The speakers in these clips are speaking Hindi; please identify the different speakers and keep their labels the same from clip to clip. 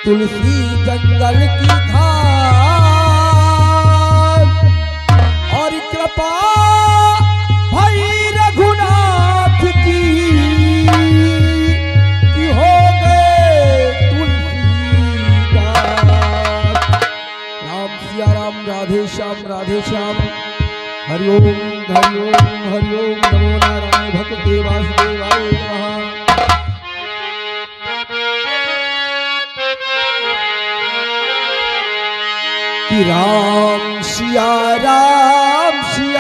Speaker 1: तुलसी जंगल की घास और कृपा भई रघुनाथ की कि हो गए तुलसीदास। राम सिया राम, राधे श्याम राधे श्याम। हरिओम हरिओम हरिओम, नमो नारायण भगवते वासुदेवाय नमः। कि राम सिया राम जय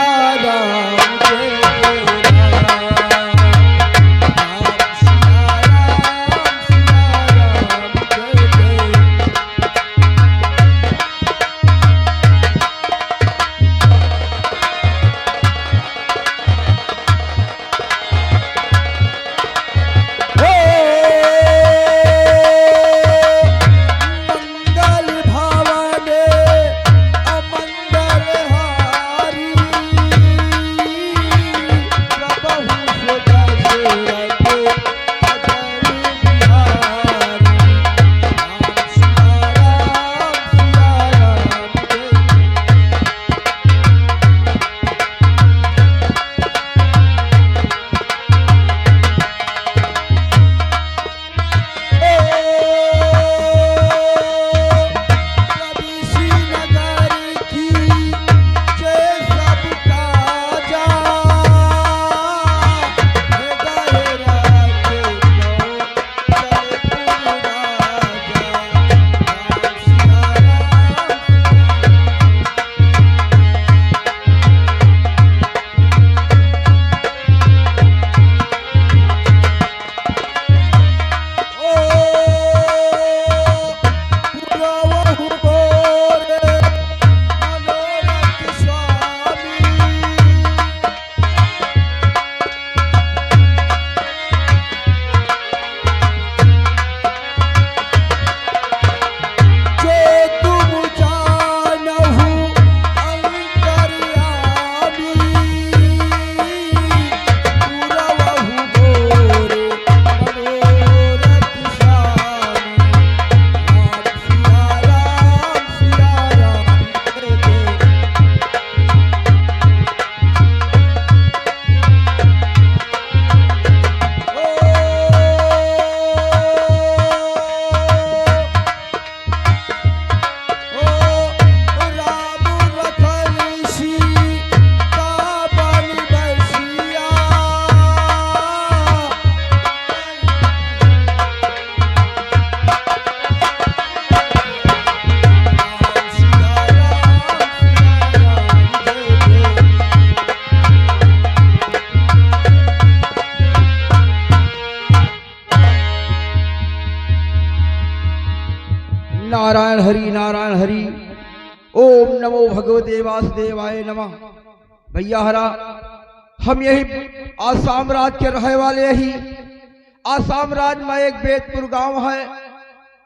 Speaker 1: जय राम। राम सिया राम जय जय। नारायण हरि। ओम नमो भगवते वासुदेवाय नमः। भैया हरा, हम यही आसाम राज्य के रहने वाले ही। आसाम राज्य में एक बेतपुर गांव है।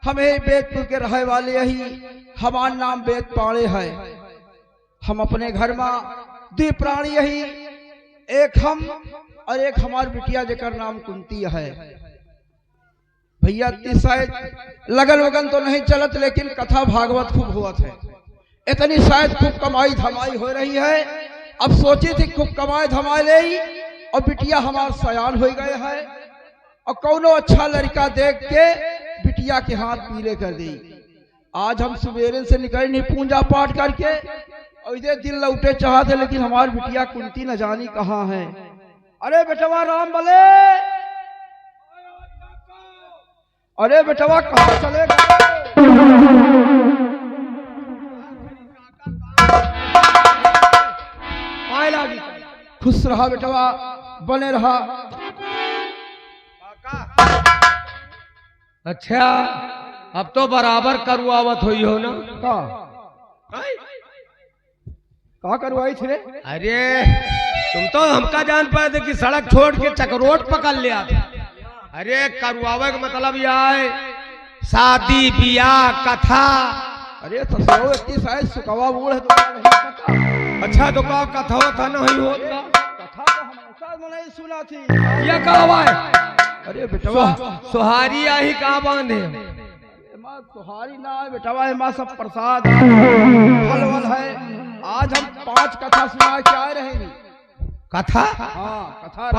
Speaker 1: हम यही बेतपुर के रहने वाले ही। हमारा नाम बेत पाड़े है। हम अपने घर में दो प्राणी यही, एक हम और एक हमारी बिटिया जेकर नाम कुंती है। भैया शायद लगन वगन तो नहीं चलत, लेकिन कथा भागवत खूब हुआ है। इतनी शायद खूब कमाई धमाई हो रही है। अब सोची थी खूब कमाई धमाई ले, और बिटिया हमार सयान हो गए है, और कौनो अच्छा लड़का देख के बिटिया के हाथ पीले कर दी। आज हम सवेरे से निकल नहीं पूजा पाठ करके, और इधर दिल लौटे चाहते, लेकिन हमारी बिटिया कुंती न जानी कहाँ है। अरे बेटवा राम बले, अरे बेटवा कहाँ चले गए? खुश रहा बेटवा, बने रहा।
Speaker 2: अच्छा, अब तो बराबर करुआवत हुई हो ना?
Speaker 1: कहा करवाई थी रे?
Speaker 2: अरे तुम तो हमका जान पाए थे कि सड़क छोड़ के चकरोट पकड़ लिया था। अरे करुआवे का मतलब यह है शादी बियाह कथा।
Speaker 1: अरे ससुरो इतनी शायद सुकवा बूढ़ है, तुम्हें नहीं पता?
Speaker 2: अच्छा तो का कथा था नहीं होता?
Speaker 1: कथा तो हमेशा मैंने सुना थी।
Speaker 2: क्या कहवा है?
Speaker 1: अरे बेटवा
Speaker 2: सुहारी आई कहाँ बांधे?
Speaker 1: तुम्हारी ना है बेटवा, हमारा सब प्रसाद फल वल है। आज हम 5 कथा सुना के आए रहेंगे।
Speaker 2: कथा?
Speaker 1: हाँ कथा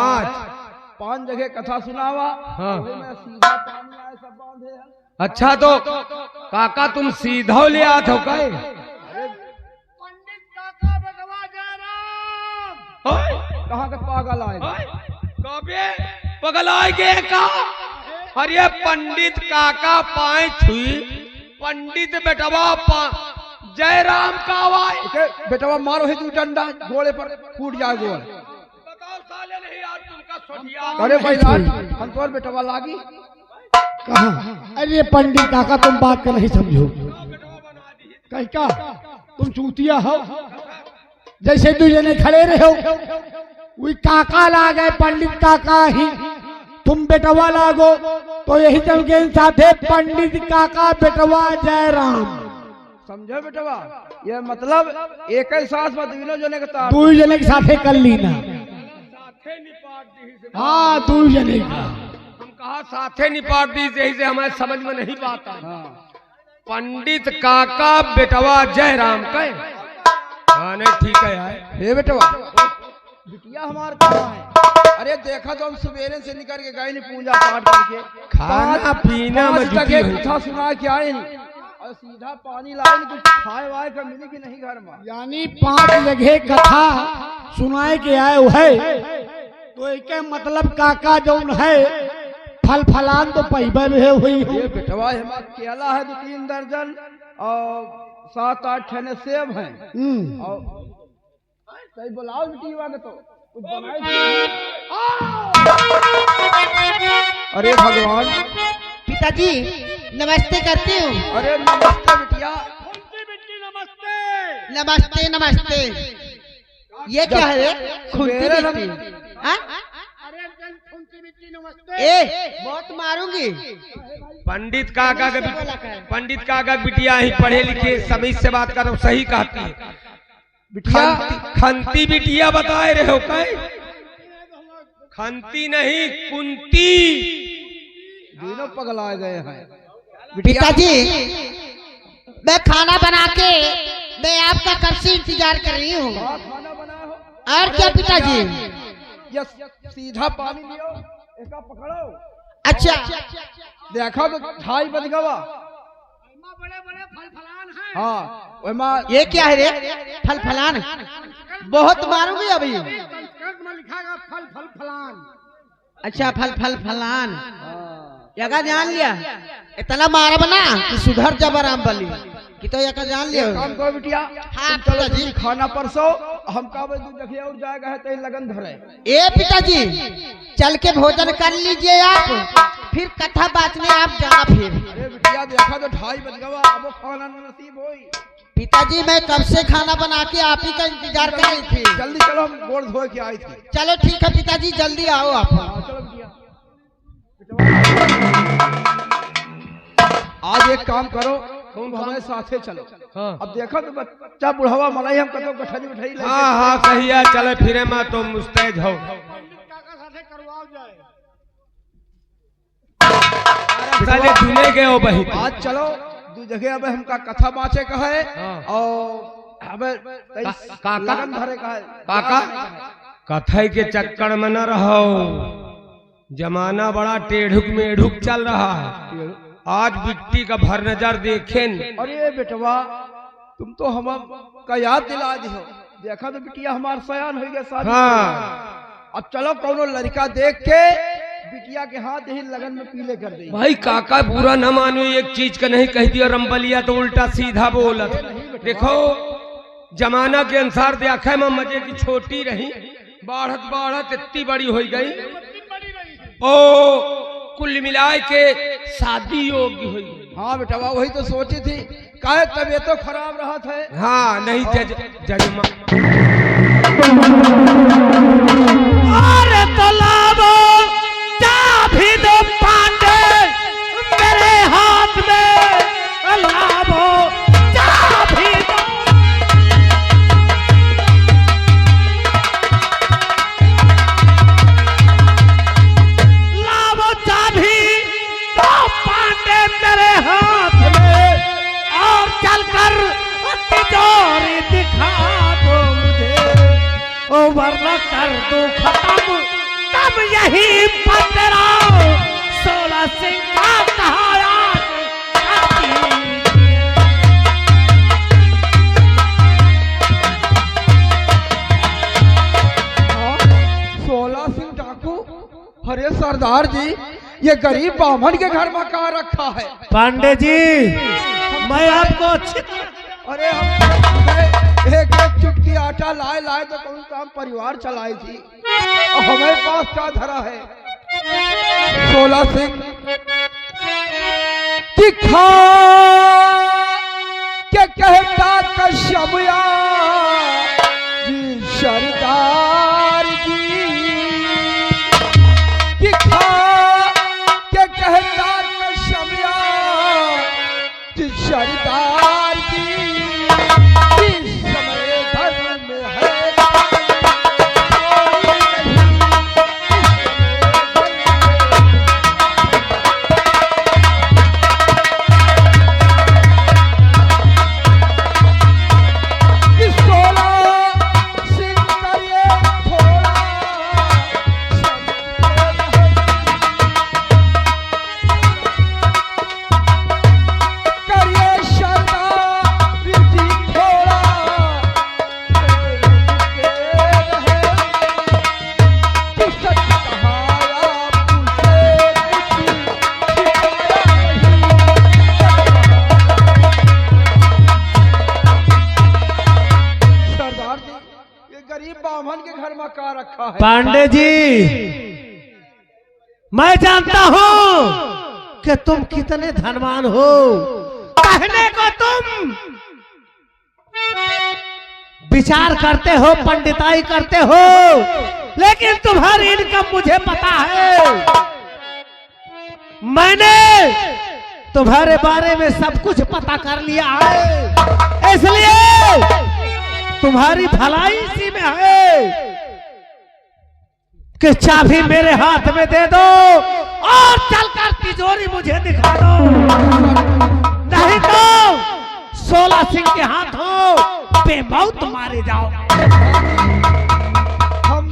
Speaker 1: 5 जगह कथा सुनावा।
Speaker 2: हाँ।
Speaker 1: वही में सीधा पानी आए सब बांधे हैं।
Speaker 2: अच्छा तो काका तुम सीधा ले आत हो का?
Speaker 3: पंडित काका बेटवा जयराम
Speaker 1: कहाँ के पागल आए?
Speaker 2: कबे पगल आए का? अरे पंडित काका पाए छुई, पंडित बेटवा जयराम का आवाज।
Speaker 1: के बेटवा मारो ही 2 डंडा गोले पर फूट जाए गोल।
Speaker 2: बताओ साले नहीं यार तुमका सोटिया।
Speaker 1: अरे भाई लाल हम तोर बेटवा लागी।
Speaker 3: कहा? अरे पंडित काका तुम बात का नहीं समझो। कहीं का तुम चूतिया हो? जैसे 2 जने खड़े रहो, वही काका ला गए पंडित काका ही, तुम बेटवा लागो तो यही चल के साथे पंडित काका बेटवा जयराम।
Speaker 1: समझो बेटवा, ये मतलब एक ही सांस में 2 जने के तार।
Speaker 3: 2 जने के साथे कर ली ना। हाँ 2 जने का।
Speaker 2: हम कहा साथे निपाट दी, यही से हमारे समझ में नहीं बात आई।
Speaker 1: हाँ।
Speaker 2: पंडित काका बेटवा जयराम का? हाँ नहीं ठीक है यार।
Speaker 1: हे बेटवा बिटिया हमार कहाँ है? अरे देखा तो हम सवेरे से निकल के गए नहीं पूजा पाठ करके,
Speaker 2: खाना पीना में
Speaker 1: 5
Speaker 2: जुटी
Speaker 1: जगह
Speaker 2: हुई।
Speaker 1: कथा सुना के आए नहीं और सीधा पानी लाए नहीं। कुछ खाए वाए का मिली कि नहीं घर में?
Speaker 3: यानी 5 जगह कथा सुनाए के आए हो है, तो एक मतलब काका जौन है फल फलान तो पैबे में हुई
Speaker 1: ये बेटवा हमारा केला है 2-3 दर्जन और 7-8 ठेने सेब हैं और कहीं बुलाओ बिटिया के तो कुछ बनाए दीजिए। अरे भगवान,
Speaker 4: पिताजी नमस्ते करती हूँ।
Speaker 1: अरे नमस्ते बिटिया।
Speaker 4: नमस्ते नमस्ते। ये क्या है रे? खुंती
Speaker 1: सवेरे
Speaker 4: बिट्टी? हाँ? ए बहुत मारूंगी।
Speaker 2: पंडित काका का बिटिया ही पढ़े लिखे सभी से बात करो, सही कहती है।
Speaker 1: बिटिया
Speaker 2: खंती बिटिया बताए रहे हो का? खंती नहीं कुंती।
Speaker 1: दोनों पगला गए हैं।
Speaker 4: पिताजी मैं खाना बना के मैं आपका कब से इंतजार कर रही हूँ।
Speaker 1: खाना बनाया हो?
Speaker 4: और क्या पिताजी?
Speaker 1: ये सीधा पानी लियो, एका पकड़ो।
Speaker 4: अच्छा
Speaker 1: देखा तो 2:30 बज गवा। हाँ वही माँ
Speaker 4: ये क्या है रे? फल फलान बहुत मारूंगी अभी। अच्छा फल फलान यका जान लिया। इतना मारा बना कि सुधर जब आराम बली कि तो यका जान लिया।
Speaker 1: काम करो बिटिया,
Speaker 4: हाँ,
Speaker 1: तुम चलो
Speaker 4: पिताजी।
Speaker 1: जी खाना परसो, हम का 2 जगह और जाएगा है तो लगन धरे।
Speaker 4: ए पिताजी चल के भोजन कर लीजिए आप, फिर कथा बात में आप जाना फिर।
Speaker 1: अरे बिटिया देखा तो 2:30 बज गवा, अब वो खाना न नसीब होई।
Speaker 4: पिताजी मैं कब से खाना बना के आप ही का इंतजार कर रही थी।
Speaker 1: जल्दी चलो, हम गोड़ धोए के आई थी।
Speaker 4: चलो ठीक है पिताजी जल्दी आओ आप।
Speaker 1: हाँ, चलो बिटिया। आज एक काम करो, तुम हमारे साथे चलो।
Speaker 2: हाँ।
Speaker 1: अब देखो तो बच्चा बुढ़ावा मलाई हम कतो गठरी उठाई लेके।
Speaker 2: हाँ हाँ सही है, चले फिरे में तो मुस्तैद हो। साले दुने गए हो बही।
Speaker 1: आज चलो 2 जगह अब हमका कथा बाँचे का है
Speaker 2: हाँ।
Speaker 1: और हमें
Speaker 2: काका?
Speaker 1: लगन धरे का है।
Speaker 2: काका कथई के चक्कर में न रहो, जमाना बड़ा टेढ़ुक मेढ़ुक चल रहा है। आज बिट्टी का भर नजर देखें।
Speaker 1: अरे बेटवा तुम तो हम का याद दिला दी हो। देखा तो बिटिया हमार सयान हो गया शादी।
Speaker 2: हाँ
Speaker 1: अब चलो कौनो लड़का देख के बिटिया के हाथ यही लगन में पीले कर दी।
Speaker 2: भाई काका बुरा न मानो, एक चीज का नहीं कह दिया रंबलिया तो उल्टा सीधा बोलत। देखो जमाना के अनुसार देखा मैं मजे की छोटी रही, बढ़त बढ़त इतनी बड़ी हो गई, ओ कुल मिलाए के शादी योग्य हुई।
Speaker 1: हाँ बेटवा वही तो सोची थी, काहे तबीयत तो खराब रहा था।
Speaker 2: हाँ नहीं जजमा
Speaker 3: अरे तालाबो चाबी दो पांडे मेरे हाथ में, लाबो चाबी दो। लाबो चाबी दो पांडे मेरे हाथ
Speaker 2: कर दूं खत्म तब यही पंद्रा 16 सिंह का कहाया
Speaker 1: 16 सिंह डाकू। अरे सरदार जी, ये गरीब बामन के घर में कहाँ रखा है?
Speaker 2: पांडे जी, मैं आपको अच्छी
Speaker 1: अरे हम एक चुटकी आटा लाए तो कौन सा हम परिवार चलाई थी, और हमारे पास क्या धरा है? 16 सिंह दिखा क्या कहता कश्यपया जी सरदार जी, दिखा क्या कहता कश्यपया जी सरदार जी, इस समय धर्म में है
Speaker 2: पांडे जी, मैं जानता हूं कि तुम कितने धनवान हो। कहने को तुम विचार करते हो, पंडिताई करते हो, लेकिन तुम्हारी इनकम मुझे पता है। मैंने तुम्हारे बारे में सब कुछ पता कर लिया है, इसलिए तुम्हारी भलाई इसी में है कि चाबी मेरे हाथ में दे दो और चलकर तिजोरी मुझे दिखा दो, नहीं तो 16 सिंह के हाथों बेमौत मारे जाओ।
Speaker 1: हम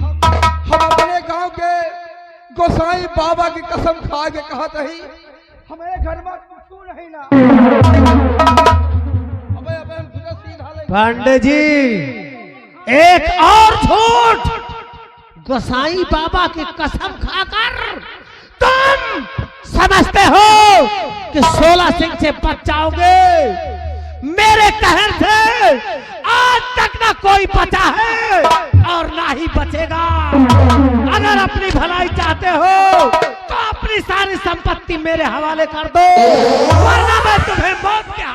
Speaker 1: अपने गांव के गोसाई बाबा की कसम खा के कहा ही हमें घर में कुछ नहीं ना। अबे हम तुझे सीधा ले।
Speaker 2: पांडे जी, एक और झूठ गोसाई बाबा की कसम खाकर तुम समझते हो कि 16 सिंह से बच जाओगे। मेरे कहने से आज तक ना कोई बचा है और ना ही बचेगा। अगर अपनी भलाई चाहते हो तो अपनी सारी संपत्ति मेरे हवाले कर दो, वरना मैं तुम्हें मौत के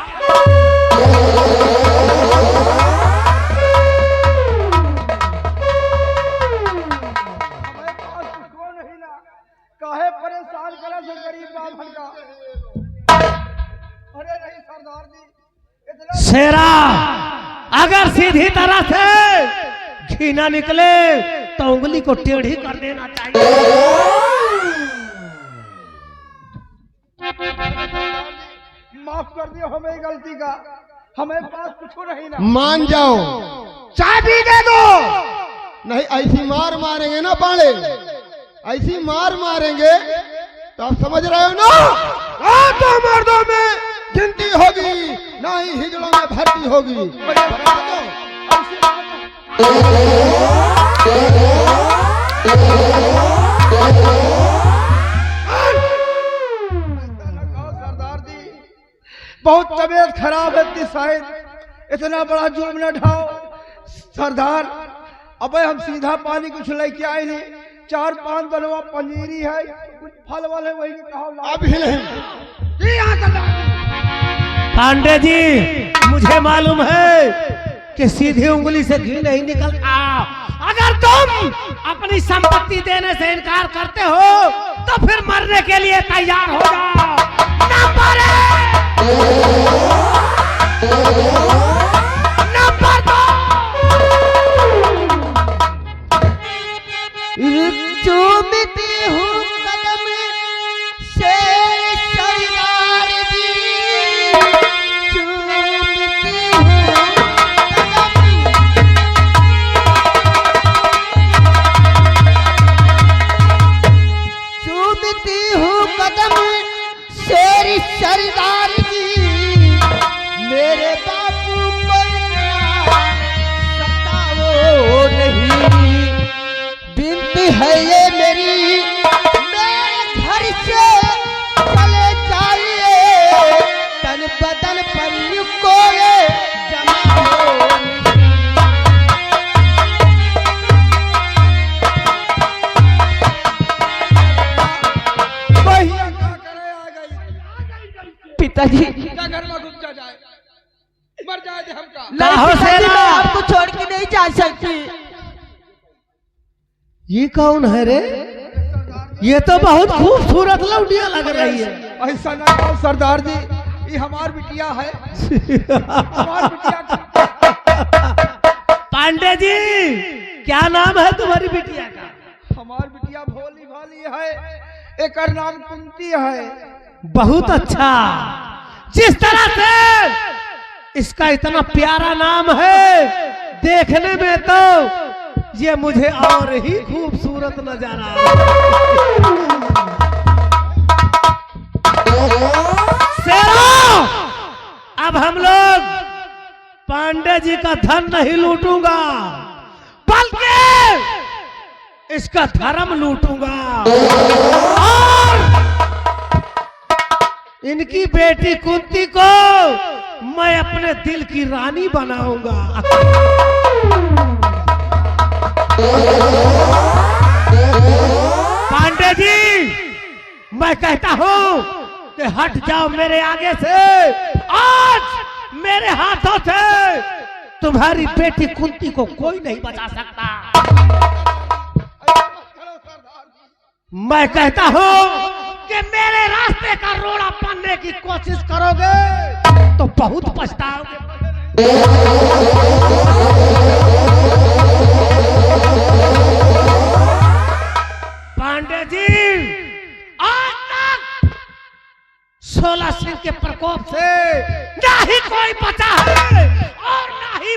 Speaker 1: काहे परेशान करा से गरीब बाभन का। अरे नहीं सरदार जी, इतना
Speaker 2: शेरा, अगर सीधी तरह से घी ना निकले तो उंगली को टेढ़ी कर देना चाहिए।
Speaker 1: माफ कर दियो हमें गलती का, हमें पास कुछ नहीं ना।
Speaker 3: मान जाओ, चाबी दे दो, नहीं ऐसी मार मारेंगे ना पाले, ऐसी मार मारेंगे तो आप समझ रहे हो ना। तो मर्दों में गिनती होगी, ना ही हिजड़ों में भर्ती होगी।
Speaker 1: सरदार जी, बहुत तबीयत खराब है, शायद इतना बड़ा जुर्म न ढाओ। सरदार, अबे हम सीधा पानी कुछ लेके आए नहीं, 4-5 दलवा पंजीरी है, कुछ फल वाले वही कहा
Speaker 3: अभी नहीं।
Speaker 2: पांडे जी, मुझे मालूम है कि सीधी उंगली से घी नहीं निकलता। अगर तुम अपनी संपत्ति देने से इनकार करते हो तो फिर मरने के लिए तैयार हो जाओ। नंबर 2
Speaker 4: चूमती हूँ कदम से सरदार जी, चूमती हूँ कदम पिताजी
Speaker 1: जा घर में घुस जाए, मर जाए दे हमका।
Speaker 4: नहीं
Speaker 3: काहो
Speaker 4: पिताजी,
Speaker 3: सेना?
Speaker 4: मैं आपको छोड़ के नहीं जा सकती।
Speaker 3: ये कौन है रे? ये तो बहुत खूबसूरत लौंडिया लग रही है।
Speaker 1: ऐसा ना कहो सरदार जी, ये हमार बिटिया है, हमार बिटिया।
Speaker 3: पांडे जी, क्या नाम है तुम्हारी बिटिया का?
Speaker 1: हमार बिटिया भोली भाली है, एक नाम कुंती है।
Speaker 3: बहुत अच्छा। जिस तरह से इसका इतना प्यारा नाम है, देखने में तो ये मुझे और ही खूबसूरत नजर आ रहा है। अब हम लोग पांडे जी का धन नहीं लूटूंगा, बल्कि इसका धर्म लूटूंगा और इनकी बेटी कुंती को मैं अपने दिल की रानी बनाऊंगा। पांडे जी, मैं कहता हूं कि हट जाओ मेरे आगे से। आज मेरे हाथों से तुम्हारी बेटी कुंती को कोई नहीं बचा सकता। मैं कहता हूं कि मेरे रास्ते का रोड़ा पाने की कोशिश करोगे तो बहुत पछताओगे। पांडे जी, आज तक 16 सिंह के प्रकोप से ना ही कोई बचा है और ना ही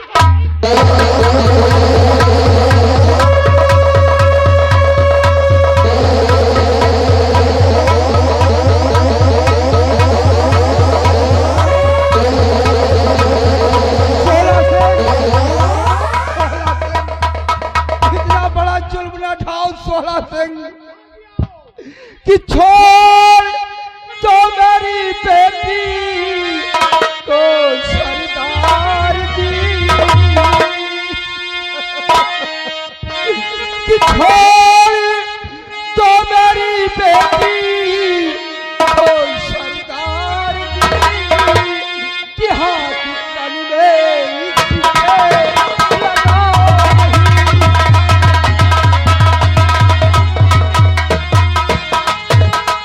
Speaker 1: इतना बड़ा जुल्म न ढाओ 16 सिंह कि छोड़ तो मेरी बेटी तो सरदार जी, कि छोड़ तो मेरी बेटी तो सरदार जी, कि हाथ तन में इसके लगा नहीं।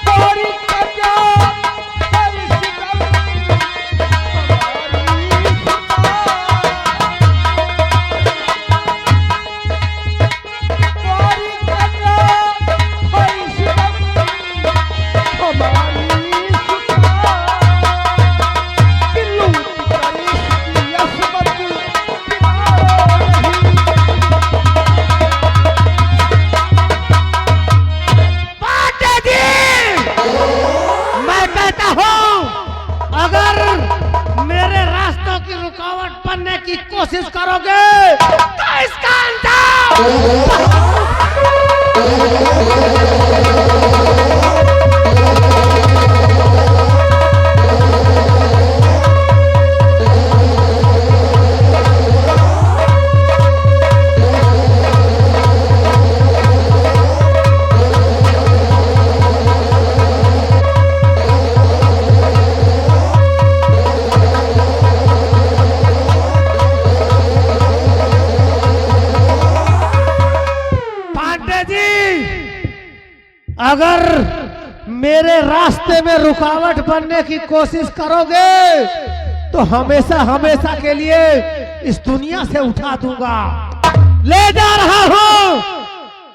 Speaker 1: हमारी कन्या हरी सितम, हमारी कन्या हरी सितम, हमारी सुता, कि लूट कर इसकी असमत गिराओ नहीं।
Speaker 3: पांडे जी, मैं कहता हूं अगर मेरे रास्तों की रुकावट बनने की कोशिश करोगे तो इसका अंजाम पांडे जी, अगर मेरे रास्ते में रुकावट बनने की कोशिश करोगे तो हमेशा हमेशा के लिए इस दुनिया से उठा दूंगा। ले जा रहा हूं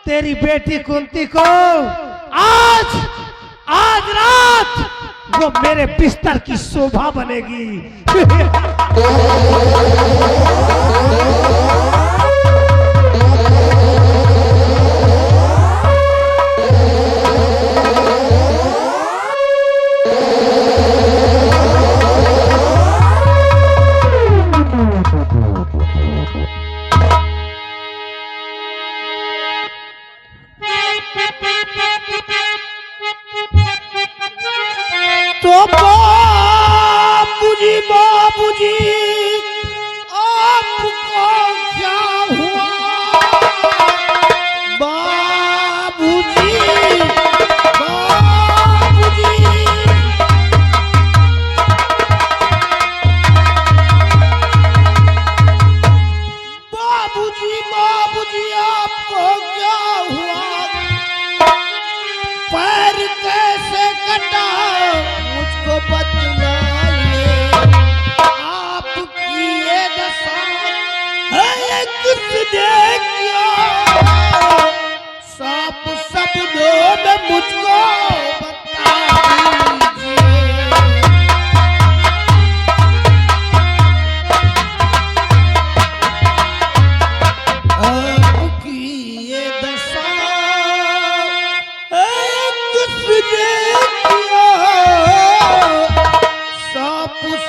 Speaker 3: तेरी बेटी कुंती को। आज आज रात वो मेरे बिस्तर की शोभा बनेगी। तो बाबूजी आपको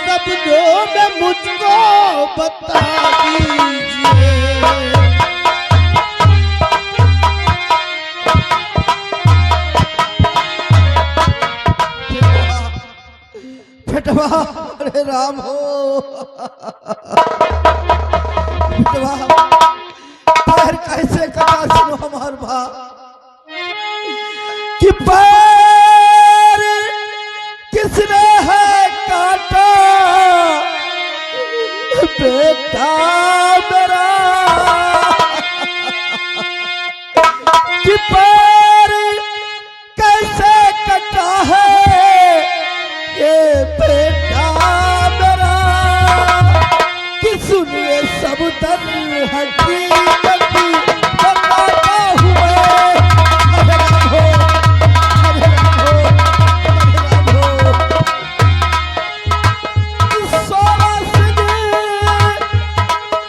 Speaker 5: शब्दों में मुझको बता दीजिए। बेटवा, अरे राम हो बेटवा, पैर कैसे कटा सुनो हमार भा कि पैर किसने है काटा बेटा मेरा, कि पैर कैसे कटा है ये बेटा मेरा, कि सुनिए सब दर हकीकत बताता हुए। हरे राम हो, हरे राम हो, हरे राम हो। सोना सिंह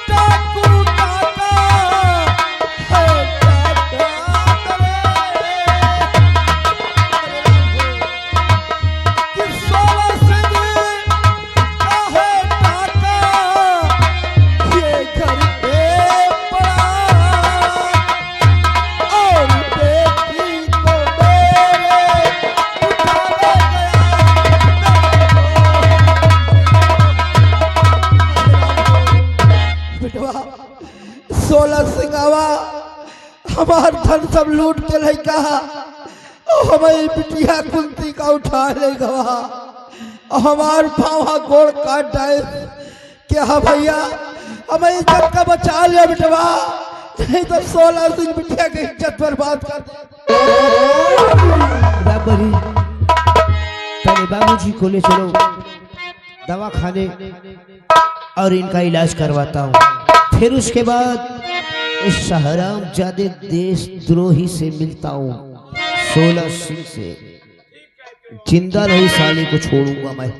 Speaker 5: डाकू काका है काका मेरे। हरे राम हो। कि सोना सिंह है काका ये घर पे पड़ा, और बेटी को मेरे उठाने गया। बेटवा, 16 सिंगावा हमार धन सब लूट के लेगा, हमारी बिटिया कुंती का उठा ले गवा, हमार भावा गोड़ काट डाले। क्या भैया, हमें इज्जत का बचा लिया बेटवा, नहीं तो 16 सिंह बिटिया की इज्जत बर्बाद कर दे।
Speaker 6: बराबरी, पहले बाबूजी को ले चलो दवा खाने और इनका इलाज करवाता हूँ, फिर उसके बाद इस हरामजादे देशद्रोही से मिलता हूँ। 16 सिंह से जिंदा नहीं साली को छोड़ूंगा मैं।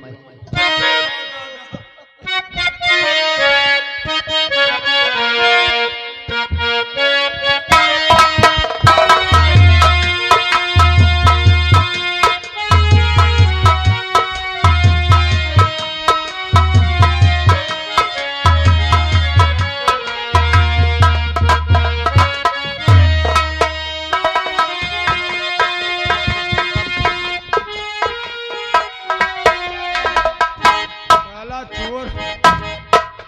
Speaker 2: साला चोर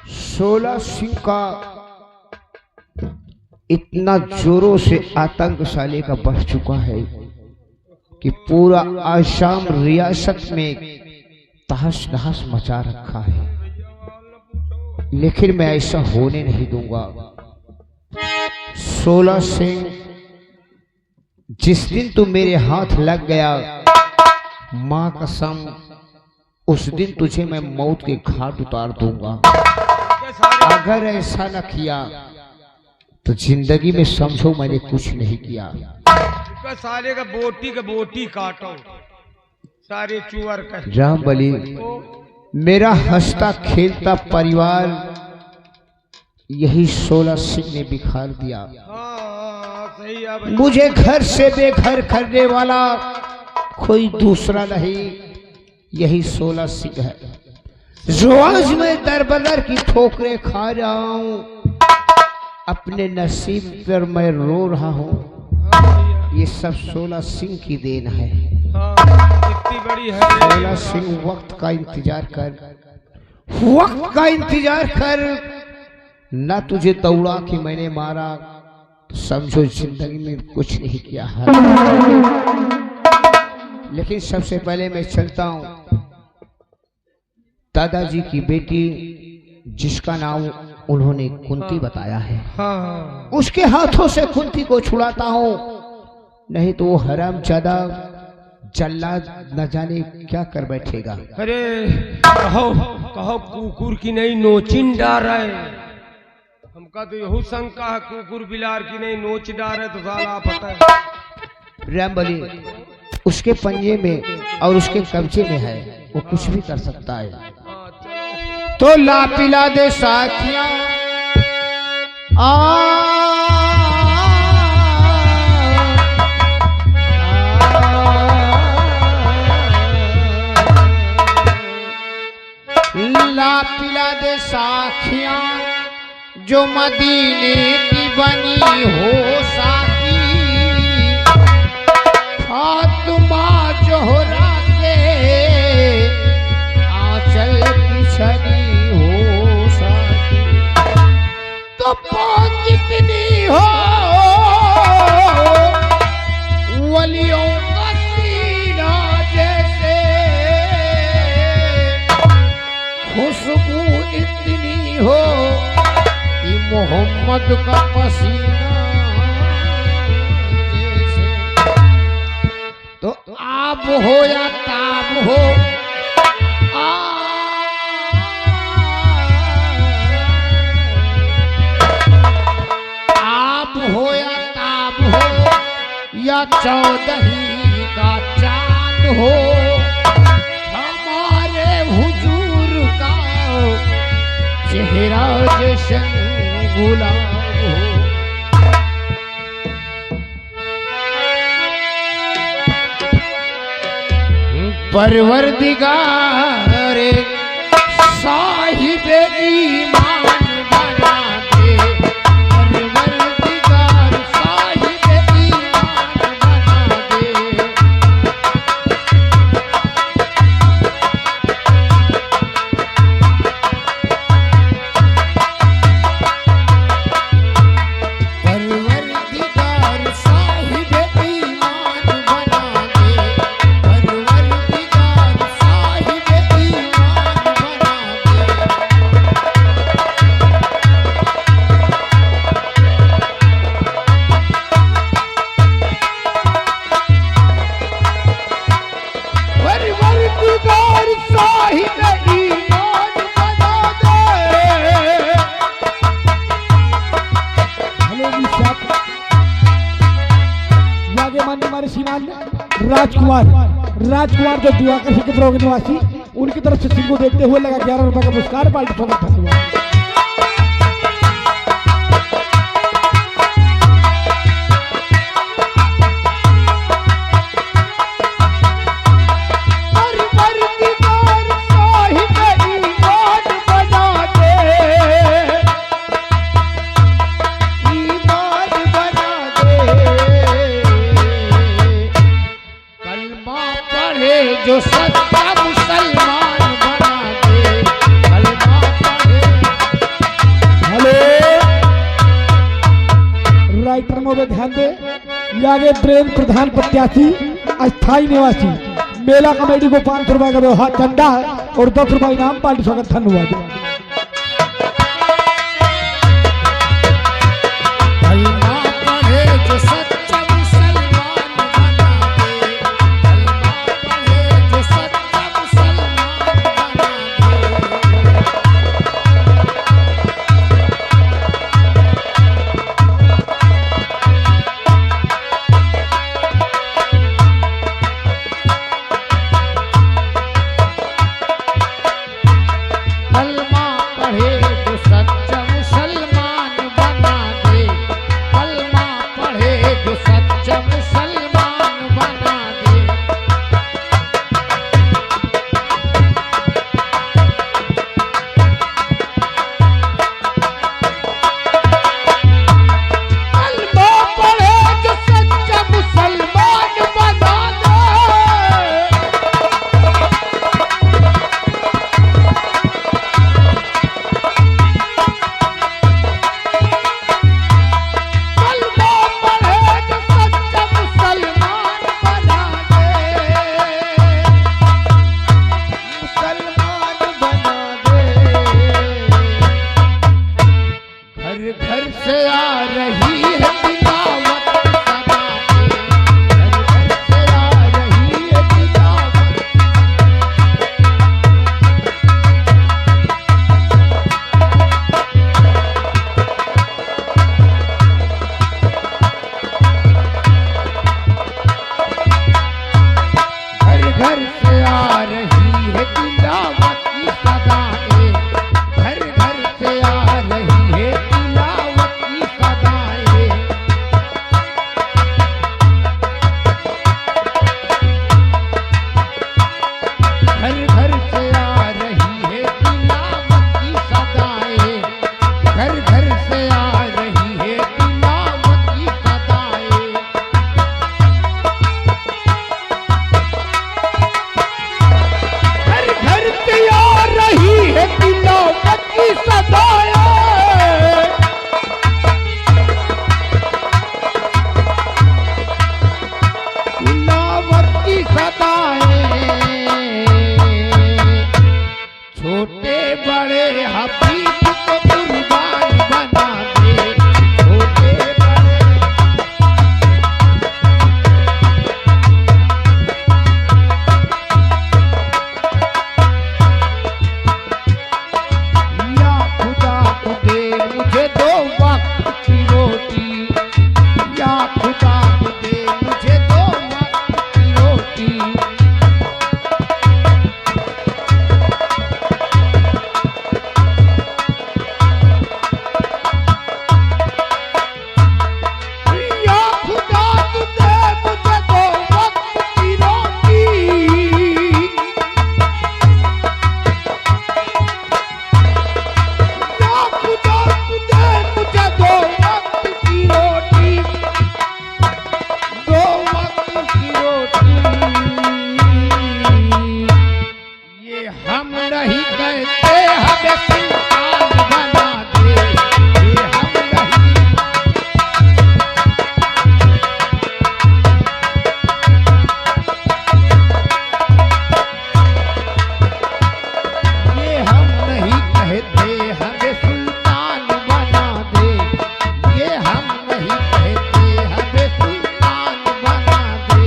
Speaker 6: 16 सिंह का इतना जोरों से आतंक साले का बढ़ चुका है कि पूरा आसाम रियासत में तहस नहस मचा रखा है, लेकिन मैं ऐसा होने नहीं दूंगा। 16 सिंह, जिस दिन तू मेरे हाथ लग गया, मां कसम उस दिन तुझे मैं मौत के घाट उतार दूंगा। अगर ऐसा न किया तो जिंदगी में समझो मैंने कुछ नहीं किया।
Speaker 2: का साले का बोटी काटो सारे चुअर का।
Speaker 6: राम बली, मेरा हंसता खेलता परिवार यही 16 सिंह ने बिखार दिया।
Speaker 2: हाँ, सही है भाई।
Speaker 6: मुझे घर से बेघर करने वाला कोई दूसरा नहीं, यही 16 सिंह है, जो आज मैं दर बदर की ठोकरें खा रहा हूं, अपने नसीब पर मैं रो रहा हूं। ये सब 16 सिंह की देन है।
Speaker 2: हाँ, कितनी बड़ी है
Speaker 6: 16 सिंह, वक्त का इंतजार कर, वक्त का इंतजार कर। ना तुझे दौड़ा कि मैंने मारा, तो समझो जिंदगी में कुछ नहीं किया है। लेकिन सबसे पहले मैं चलता हूं दादाजी की बेटी, जिसका नाम उन्होंने कुंती बताया है,
Speaker 2: हाँ,
Speaker 6: उसके हाथों से कुंती को छुड़ाता हूं, नहीं तो वो हरामजादा जल्लाद न जाने क्या कर बैठेगा।
Speaker 2: अरे कहो कुकुर की नहीं नोचिन डार है। हमका तो यहू शंका है, कुकुर बिलार की नहीं नोच डार है तो साला पता है।
Speaker 6: रामबली उसके पंजे में और उसके कब्जे में है, वो कुछ भी कर सकता है।
Speaker 2: हाँ, चलो।
Speaker 6: तो ला पिला दे साथिया
Speaker 3: खिला पिला दे साखियां जो मदीने की बनी हो साकी, फातिमा जोहरा के आंचल की छड़ी हो साकी। तो पहुंच जितनी हो वलियों का सीना जैसे, खुशबू इतनी हो कि मोहम्मद का पसीना जैसे। तो आप हो या ताब हो, आप हो या ताब हो या चौदही का चांद हो, हमारे हुजूर का चेहरा जैसन गुलाब हो। परवरदिगार साहिब ईमान बना दे, परवरदिगार साहिब ईमान बना दे। परवरदिगार साहिब ईमान बना दे, परवरदिगार साहिब ईमान बना दे। परवरदिगार साहिब ईमान बना दे। हेलो निशात यागे मान्य हमारे सीमान राजकुमार जो दिवाकर सिंह के प्रोग निवासी, उनकी तरफ से सिंह को देखते हुए लगा 11 रुपए का पुरस्कार पार्टी स्वागत धन्यवाद। परवरदिगार साहिब ईमान बना दे, ईमान बना दे। कलमा पढ़े जो सच्चा मुसलमान बना दे, कलमा पढ़े। हेलो राइटर में ध्यान दे, यागे प्रेम प्रधान प्रत्याशी अस्थाई निवासी, मेला कमेटी को 500 रुपए का व्यवहार चंदा और 10 रुपए इनाम पार्टी स्वागत धन्यवाद। कलमा पढ़े जो सच्चा मुसलमान बना दे, कलमा पढ़े जो सच्चा मुसलमान बना दे। कलमा छोटे बड़े हबीब को कुर्बान बना दे, छोटे बड़े या खुदा तू दे मुझे 2 वक्त की रोटी, या खुदा तू दे मुझे 2 वक्त की रोटी। या खुदा तू दे मुझे 2 वक्त की रोटी, या खुदा तू दे मुझे 2 वक्त की रोटी, 2 वक्त की रोटी। ये हम नहीं कहते हमें सुल्तान बना दे, ये हम नहीं, ये हम नहीं कहते हमें सुल्तान बना दे, ये हम नहीं कहते हमें सुल्तान बना दे।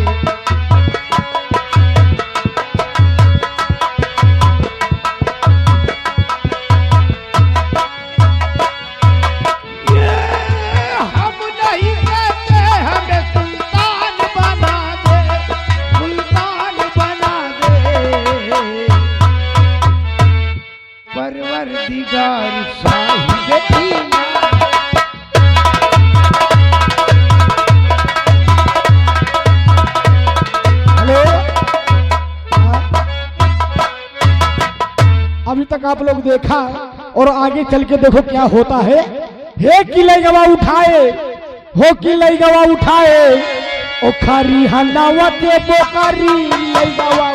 Speaker 3: ये हम नहीं कहते हमें सुल्तान बना दे, सुल्तान बना दे। परवरदिगार साहिब ईमान, हेलो, अभी तक आप लोग देखा और आगे चल के देखो क्या होता है। हे किले गवा उठाए, हो किले गवा उठाए, ओ खारी हनावते बोकारी ले गवा